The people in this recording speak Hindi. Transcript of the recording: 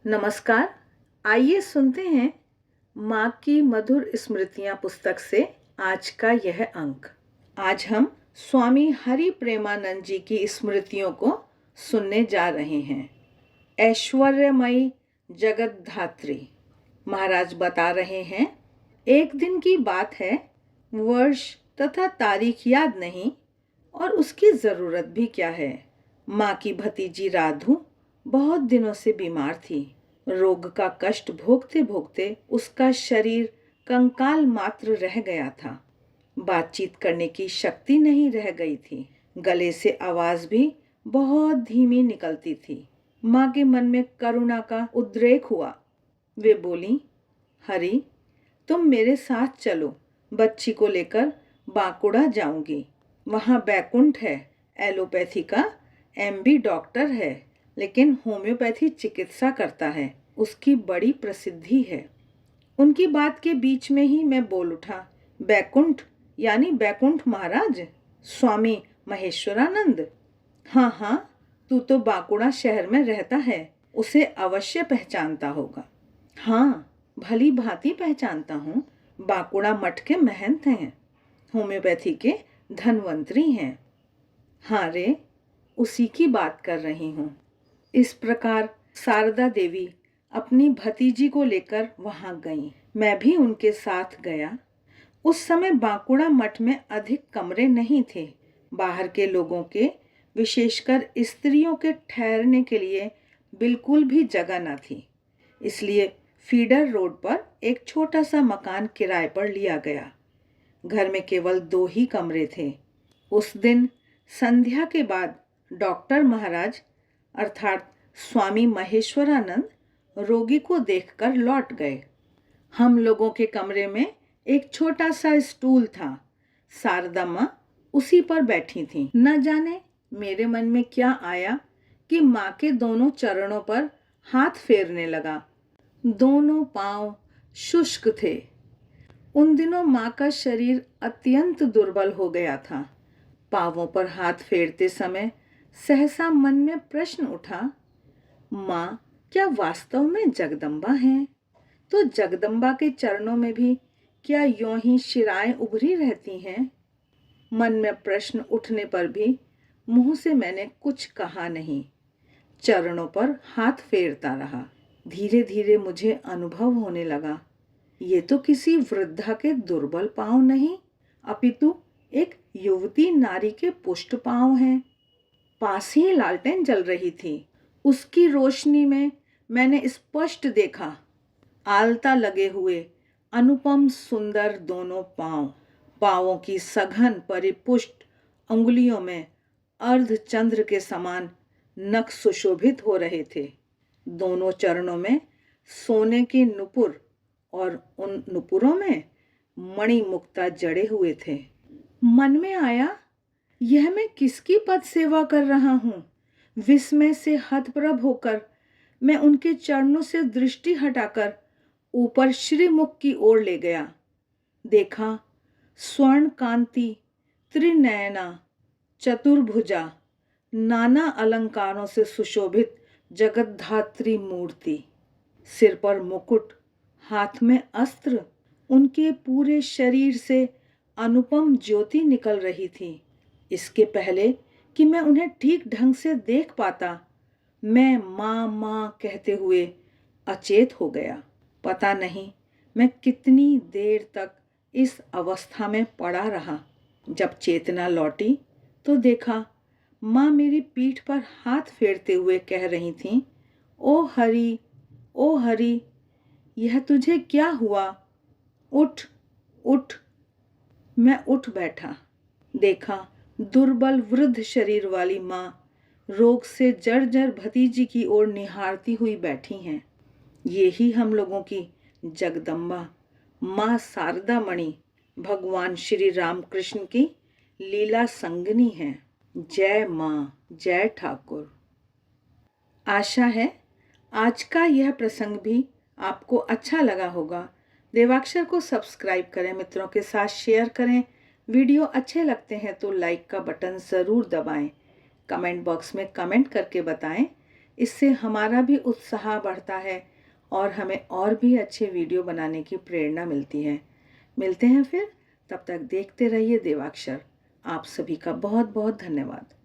नमस्कार। आइए सुनते हैं माँ की मधुर स्मृतियाँ पुस्तक से आज का यह अंक। आज हम स्वामी हरि प्रेमानंद जी की स्मृतियों को सुनने जा रहे हैं। ऐश्वर्यमयी जगतधात्री महाराज बता रहे हैं, एक दिन की बात है, वर्ष तथा तारीख याद नहीं और उसकी ज़रूरत भी क्या है। माँ की भतीजी राधु बहुत दिनों से बीमार थी। रोग का कष्ट भोगते भोगते उसका शरीर कंकाल मात्र रह गया था। बातचीत करने की शक्ति नहीं रह गई थी। गले से आवाज भी बहुत धीमी निकलती थी। माँ के मन में करुणा का उद्रेक हुआ। वे बोली, हरि, तुम मेरे साथ चलो, बच्ची को लेकर बांकुड़ा जाऊंगी। वहाँ बैकुंठ है, एलोपैथी का MB डॉक्टर है, लेकिन होम्योपैथी चिकित्सा करता है, उसकी बड़ी प्रसिद्धि है। उनकी बात के बीच में ही मैं बोल उठा, बैकुंठ यानी बैकुंठ महाराज, स्वामी महेश्वरानंद? हाँ हाँ, तू तो बांकुड़ा शहर में रहता है, उसे अवश्य पहचानता होगा। हाँ, भली भांति पहचानता हूँ। बांकुड़ा मठ के महंत हैं, होम्योपैथी के धनवंतरी हैं। हाँ रे, उसी की बात कर रही हूँ। इस प्रकार शारदा देवी अपनी भतीजी को लेकर वहां गईं। मैं भी उनके साथ गया। उस समय बांकुड़ा मठ में अधिक कमरे नहीं थे। बाहर के लोगों के, विशेषकर स्त्रियों के ठहरने के लिए बिल्कुल भी जगह न थी। इसलिए फीडर रोड पर एक छोटा सा मकान किराए पर लिया गया। घर में केवल 2 ही कमरे थे। उस दिन संध्या के बाद डॉक्टर महाराज अर्थात स्वामी महेश्वरानंद रोगी को देखकर लौट गए। हम लोगों के कमरे में एक छोटा सा स्टूल था। शारदा माँ उसी पर बैठी थी। न जाने मेरे मन में क्या आया कि माँ के दोनों चरणों पर हाथ फेरने लगा। दोनों पांव शुष्क थे। उन दिनों माँ का शरीर अत्यंत दुर्बल हो गया था। पांवों पर हाथ फेरते समय सहसा मन में प्रश्न उठा, माँ क्या वास्तव में जगदम्बा हैं? तो जगदम्बा के चरणों में भी क्या यों ही शिराएं उभरी रहती हैं? मन में प्रश्न उठने पर भी मुंह से मैंने कुछ कहा नहीं। चरणों पर हाथ फेरता रहा। धीरे धीरे मुझे अनुभव होने लगा, ये तो किसी वृद्धा के दुर्बल पांव नहीं, अपितु एक युवती नारी के पुष्ट पांव हैं। पास ही लालटेन जल रही थी। उसकी रोशनी में मैंने स्पष्ट देखा, आलता लगे हुए अनुपम सुंदर दोनों पांव। पांवों की सघन परिपुष्ट अंगुलियों में अर्धचंद्र के समान नख सुशोभित हो रहे थे। दोनों चरणों में सोने के नुपुर और उन नुपुरों में मणि मुक्ता जड़े हुए थे। मन में आया, यह मैं किसकी पद सेवा कर रहा हूँ? विस्मय से हतप्रभ होकर मैं उनके चरणों से दृष्टि हटाकर ऊपर श्रीमुख की ओर ले गया। देखा, स्वर्ण कांति, त्रिनयना, चतुर्भुजा, नाना अलंकारों से सुशोभित जगतधात्री मूर्ति। सिर पर मुकुट, हाथ में अस्त्र। उनके पूरे शरीर से अनुपम ज्योति निकल रही थी। इसके पहले कि मैं उन्हें ठीक ढंग से देख पाता, मैं माँ माँ कहते हुए अचेत हो गया। पता नहीं मैं कितनी देर तक इस अवस्था में पड़ा रहा। जब चेतना लौटी तो देखा माँ मेरी पीठ पर हाथ फेरते हुए कह रही थीं, ओ हरि, ओ हरि, यह तुझे क्या हुआ? उठ, उठ। मैं उठ बैठा। देखा दुर्बल वृद्ध शरीर वाली माँ रोग से जर्जर भतीजी की ओर निहारती हुई बैठी हैं। ये ही हम लोगों की जगदम्बा माँ शारदा मणि भगवान श्री रामकृष्ण की लीला संगनी है। जय माँ, जय ठाकुर। आशा है आज का यह प्रसंग भी आपको अच्छा लगा होगा। देवाक्षर को सब्सक्राइब करें, मित्रों के साथ शेयर करें। वीडियो अच्छे लगते हैं तो लाइक का बटन ज़रूर दबाएं। कमेंट बॉक्स में कमेंट करके बताएं इससे हमारा भी उत्साह बढ़ता है और हमें और भी अच्छे वीडियो बनाने की प्रेरणा मिलती है। मिलते हैं फिर, तब तक देखते रहिए देवाक्षर। आप सभी का बहुत बहुत धन्यवाद।